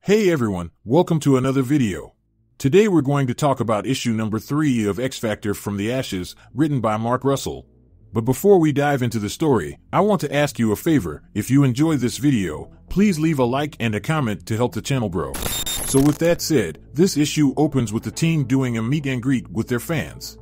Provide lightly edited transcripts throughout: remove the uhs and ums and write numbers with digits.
Hey everyone, welcome to another video. Today we're going to talk about issue number 3 of X Factor From the Ashes, written by Mark Russell. But before we dive into the story, I want to ask you a favor. If you enjoyed this video, please leave a like and a comment to help the channel grow. So with that said, this issue opens with the team doing a meet and greet with their fans.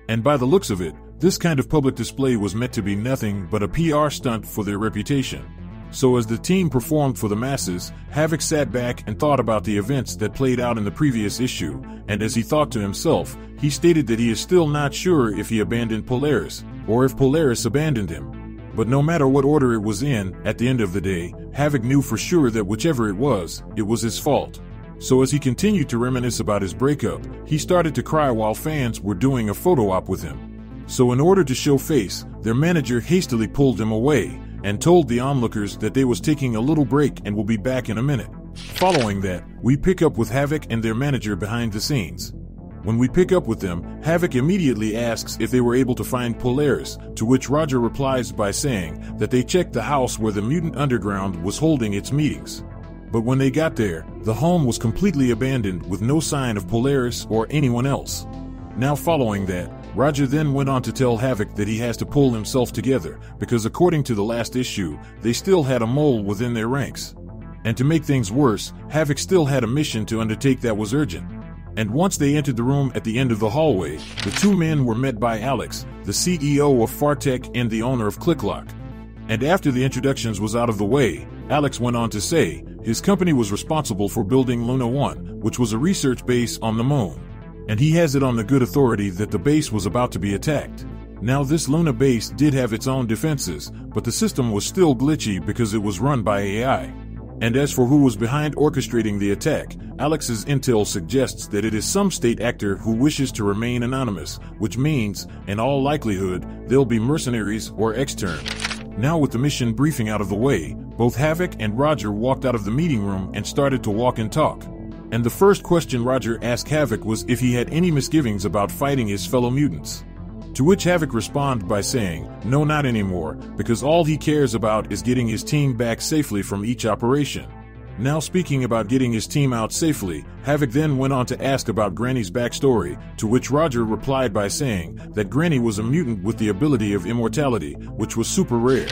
And by the looks of it, this kind of public display was meant to be nothing but a PR stunt for their reputation. So as the team performed for the masses, Havok sat back and thought about the events that played out in the previous issue, and as he thought to himself, he stated that he is still not sure if he abandoned Polaris, or if Polaris abandoned him. But no matter what order it was in, at the end of the day, Havok knew for sure that whichever it was his fault. So as he continued to reminisce about his breakup, he started to cry while fans were doing a photo op with him. So in order to show face, their manager hastily pulled him away, and told the onlookers that they was taking a little break and will be back in a minute. Following that, we pick up with Havok and their manager behind the scenes. When we pick up with them, Havok immediately asks if they were able to find Polaris, to which Roger replies by saying that they checked the house where the Mutant Underground was holding its meetings. But when they got there, the home was completely abandoned with no sign of Polaris or anyone else. Now following that, Roger then went on to tell Havok that he has to pull himself together, because according to the last issue, they still had a mole within their ranks. And to make things worse, Havok still had a mission to undertake that was urgent. And once they entered the room at the end of the hallway, the two men were met by Alex, the CEO of Fartech and the owner of ClickLock. And after the introductions was out of the way, Alex went on to say his company was responsible for building Luna 1, which was a research base on the moon. And he has it on the good authority that the base was about to be attacked. Now this Luna base did have its own defenses, but the system was still glitchy because it was run by AI. And as for who was behind orchestrating the attack, Alex's intel suggests that it is some state actor who wishes to remain anonymous, which means, in all likelihood, they'll be mercenaries or externs. Now with the mission briefing out of the way, both Havok and Roger walked out of the meeting room and started to walk and talk. And the first question Roger asked Havok was if he had any misgivings about fighting his fellow mutants. To which Havok responded by saying, no, not anymore, because all he cares about is getting his team back safely from each operation. Now speaking about getting his team out safely, Havok then went on to ask about Granny's backstory, to which Roger replied by saying that Granny was a mutant with the ability of immortality, which was super rare.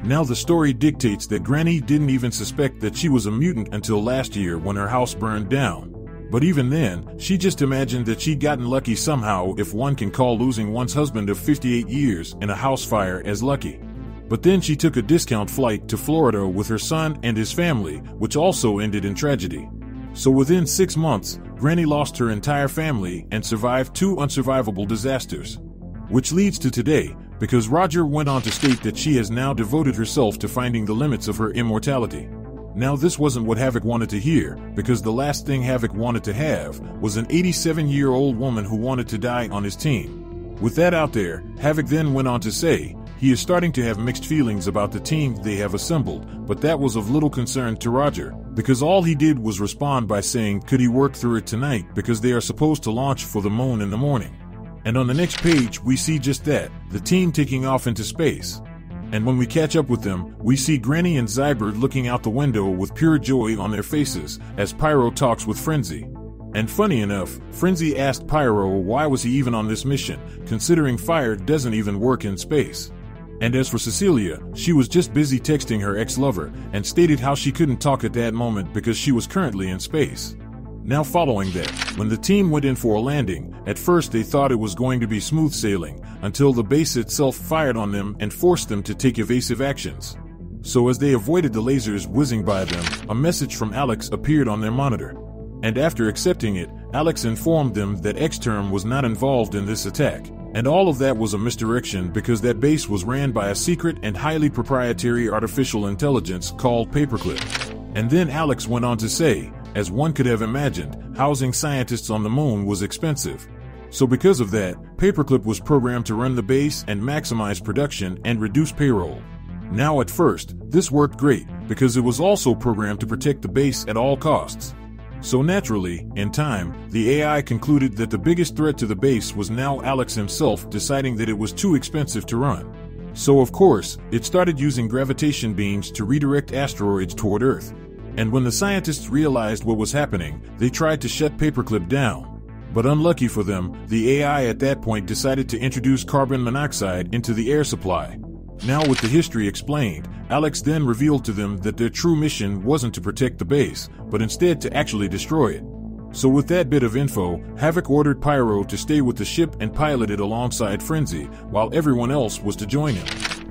Now the story dictates that Granny didn't even suspect that she was a mutant until last year when her house burned down. But even then, she just imagined that she'd gotten lucky somehow, if one can call losing one's husband of 58 years in a house fire as lucky. But then she took a discount flight to Florida with her son and his family, which also ended in tragedy. So within 6 months, Granny lost her entire family and survived 2 unsurvivable disasters. Which leads to today, because Roger went on to state that she has now devoted herself to finding the limits of her immortality. Now this wasn't what Havok wanted to hear, because the last thing Havok wanted to have was an 87-year-old woman who wanted to die on his team. With that out there, Havok then went on to say he is starting to have mixed feelings about the team they have assembled, but that was of little concern to Roger, because all he did was respond by saying could he work through it tonight because they are supposed to launch for the moon in the morning. And on the next page, we see just that, the team taking off into space. And when we catch up with them, we see Granny and Zybird looking out the window with pure joy on their faces as Pyro talks with Frenzy. And funny enough, Frenzy asked Pyro why was he even on this mission, considering fire doesn't even work in space. And as for Cecilia, she was just busy texting her ex-lover and stated how she couldn't talk at that moment because she was currently in space. Now following that, when the team went in for a landing, at first they thought it was going to be smooth sailing, until the base itself fired on them and forced them to take evasive actions. So as they avoided the lasers whizzing by them, a message from Alex appeared on their monitor. And after accepting it, Alex informed them that X-Term was not involved in this attack. And all of that was a misdirection because that base was ran by a secret and highly proprietary artificial intelligence called Paperclip. And then Alex went on to say, as one could have imagined, housing scientists on the moon was expensive. So because of that, Paperclip was programmed to run the base and maximize production and reduce payroll. Now at first, this worked great, because it was also programmed to protect the base at all costs. So naturally, in time, the AI concluded that the biggest threat to the base was now Alex himself deciding that it was too expensive to run. So of course, it started using gravitation beams to redirect asteroids toward Earth. And when the scientists realized what was happening, they tried to shut Paperclip down. But unlucky for them, the AI at that point decided to introduce carbon monoxide into the air supply. Now with the history explained, Alex then revealed to them that their true mission wasn't to protect the base, but instead to actually destroy it. So with that bit of info, Havok ordered Pyro to stay with the ship and pilot it alongside Frenzy, while everyone else was to join him.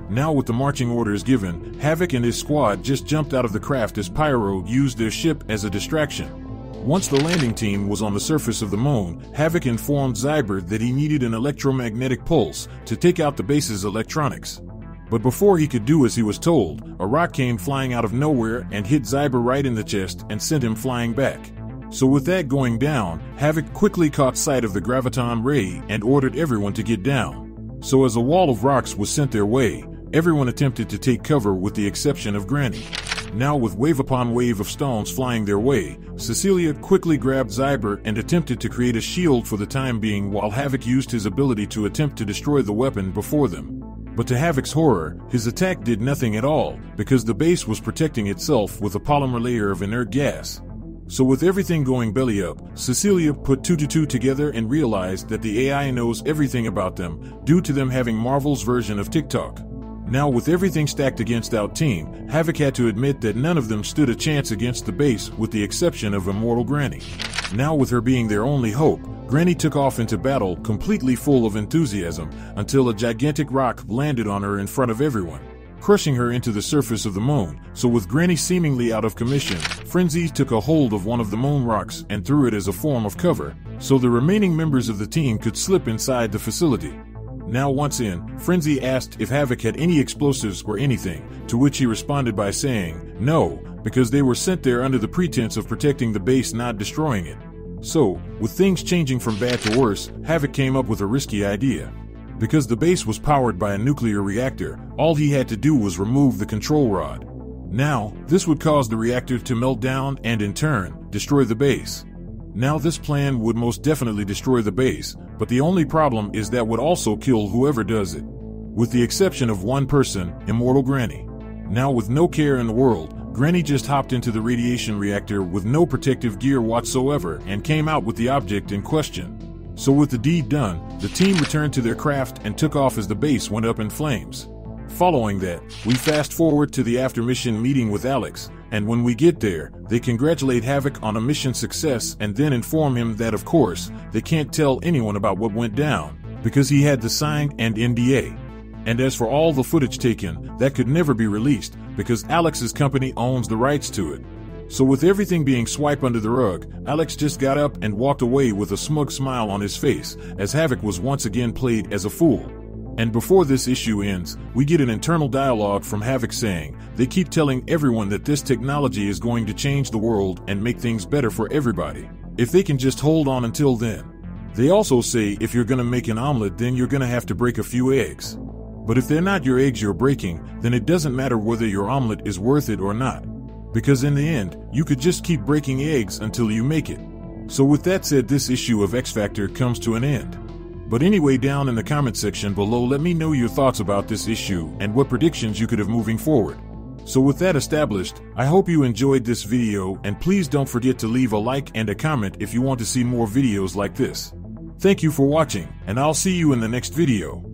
Now with the marching orders given, Havok and his squad just jumped out of the craft as Pyro used their ship as a distraction. Once the landing team was on the surface of the moon, Havok informed Zyber that he needed an electromagnetic pulse to take out the base's electronics. But before he could do as he was told, a rock came flying out of nowhere and hit Zyber right in the chest and sent him flying back. So with that going down, Havok quickly caught sight of the graviton ray and ordered everyone to get down. So as a wall of rocks was sent their way, everyone attempted to take cover with the exception of Granny. Now with wave upon wave of stones flying their way, Cecilia quickly grabbed Zyber and attempted to create a shield for the time being while Havok used his ability to attempt to destroy the weapon before them. But to Havok's horror, his attack did nothing at all, because the base was protecting itself with a polymer layer of inert gas. So with everything going belly up, Cecilia put 2 to 2 together and realized that the AI knows everything about them, due to them having Marvel's version of TikTok. Now with everything stacked against our team, Havok had to admit that none of them stood a chance against the base with the exception of immortal Granny. Now with her being their only hope, Granny took off into battle completely full of enthusiasm until a gigantic rock landed on her in front of everyone, crushing her into the surface of the moon. So with Granny seemingly out of commission, Frenzy took a hold of one of the moon rocks and threw it as a form of cover, so the remaining members of the team could slip inside the facility. Now once in, Frenzy asked if Havok had any explosives or anything, to which he responded by saying, no, because they were sent there under the pretense of protecting the base, not destroying it. So, with things changing from bad to worse, Havok came up with a risky idea. Because the base was powered by a nuclear reactor, all he had to do was remove the control rod. Now, this would cause the reactor to melt down and in turn, destroy the base. Now this plan would most definitely destroy the base, but the only problem is that would also kill whoever does it. With the exception of one person, Immortal Granny. Now with no care in the world, Granny just hopped into the radiation reactor with no protective gear whatsoever and came out with the object in question. So with the deed done, the team returned to their craft and took off as the base went up in flames. Following that, we fast forward to the after-mission meeting with Alex, and when we get there, they congratulate Havok on a mission success and then inform him that of course, they can't tell anyone about what went down, because he had the signed and NDA. And as for all the footage taken, that could never be released, because Alex's company owns the rights to it. So with everything being swept under the rug, Alex just got up and walked away with a smug smile on his face, as Havok was once again played as a fool. And before this issue ends, we get an internal dialogue from Havok saying, they keep telling everyone that this technology is going to change the world and make things better for everybody, if they can just hold on until then. They also say if you're gonna make an omelet, then you're gonna have to break a few eggs. But if they're not your eggs you're breaking, then it doesn't matter whether your omelet is worth it or not. Because in the end, you could just keep breaking eggs until you make it. So with that said, this issue of X Factor comes to an end. But anyway, down in the comment section below, let me know your thoughts about this issue and what predictions you could have moving forward. So with that established, I hope you enjoyed this video, and please don't forget to leave a like and a comment if you want to see more videos like this. Thank you for watching, and I'll see you in the next video.